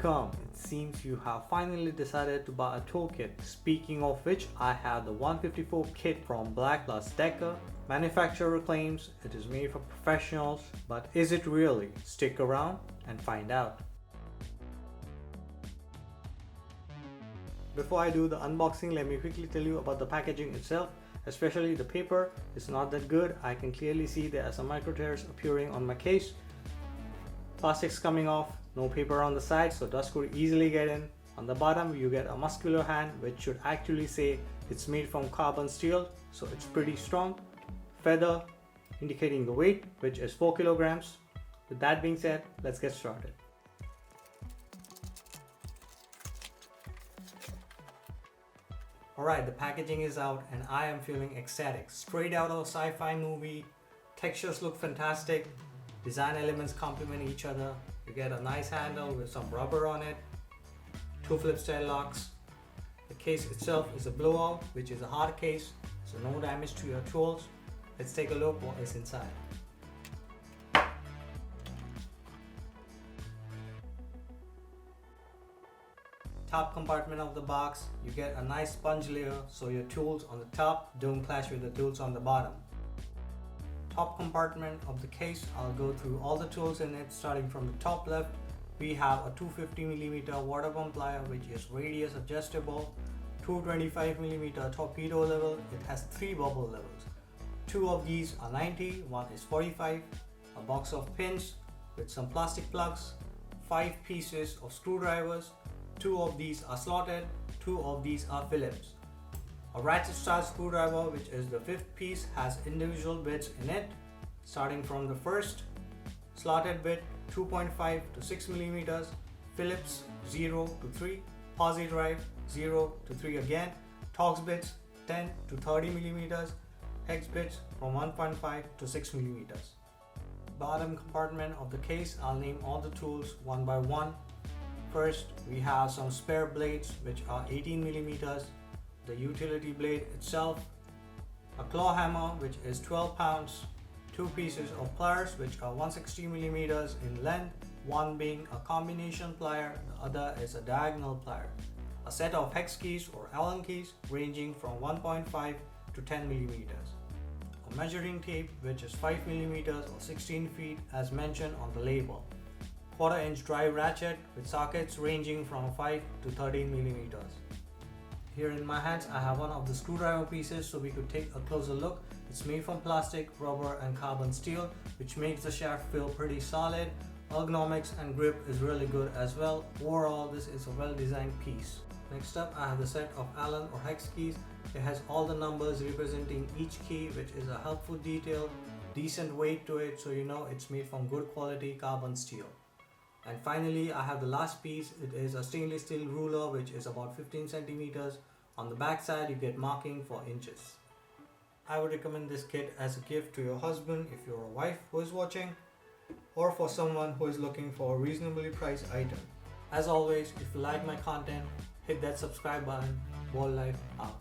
Welcome! It seems you have finally decided to buy a toolkit. Speaking of which, I have the 154 kit from Black Plus Decker. Manufacturer claims it is made for professionals, but is it really? Stick around and find out. Before I do the unboxing, let me quickly tell you about the packaging itself. Especially the paper is not that good. I can clearly see there are some micro tears appearing on my case. Plastic's coming off, no paper on the side, so dust could easily get in. On the bottom you get a muscular hand, which should actually say it's made from carbon steel, so it's pretty strong. Feather indicating the weight, which is 4 kilograms. With that being said, let's get started. Alright, the packaging is out and I am feeling ecstatic. Straight out of a sci-fi movie. Textures look fantastic. Design elements complement each other. You get a nice handle with some rubber on it. 2 flip style locks. The case itself is a blowout, which is a hard case, so no damage to your tools. Let's take a look what is inside. Top compartment of the box, you get a nice sponge layer so your tools on the top don't clash with the tools on the bottom. Top compartment of the case, I'll go through all the tools in it. Starting from the top left, we have a 250mm water pump plier, which is radius adjustable. 225mm torpedo level. It has 3 bubble levels. 2 of these are 90, one is 45. A box of pins with some plastic plugs. 5 pieces of screwdrivers. 2 of these are slotted, 2 of these are Phillips. A ratchet style screwdriver, which is the 5th piece, has individual bits in it. Starting from the first slotted bit, 2.5 to 6 millimeters, Phillips 0 to 3, posi drive 0 to 3 again, Torx bits 10 to 30 millimeters, hex bits from 1.5 to 6 millimeters. Bottom compartment of the case, I'll name all the tools one by one. First, we have some spare blades, which are 18 millimeters. The utility blade itself, a claw hammer, which is 12 pounds, 2 pieces of pliers, which are 160 millimeters in length, one being a combination plier, the other is a diagonal plier. A set of hex keys or Allen keys ranging from 1.5 to 10 millimeters. A measuring tape, which is 5 millimeters or 16 feet as mentioned on the label. 1/4 inch drive ratchet with sockets ranging from 5 to 13 millimeters. Here in my hands I have one of the screwdriver pieces so we could take a closer look. It's made from plastic, rubber and carbon steel, which makes the shaft feel pretty solid. Ergonomics and grip is really good as well. Overall, this is a well designed piece. Next up, I have the set of Allen or hex keys. It has all the numbers representing each key, which is a helpful detail. Decent weight to it, so you know it's made from good quality carbon steel. And finally, I have the last piece. It is a stainless steel ruler, which is about 15 centimeters. On the back side, you get marking for inches. I would recommend this kit as a gift to your husband if you're a wife who is watching, or for someone who is looking for a reasonably priced item. As always, if you like my content, hit that subscribe button. World Life out.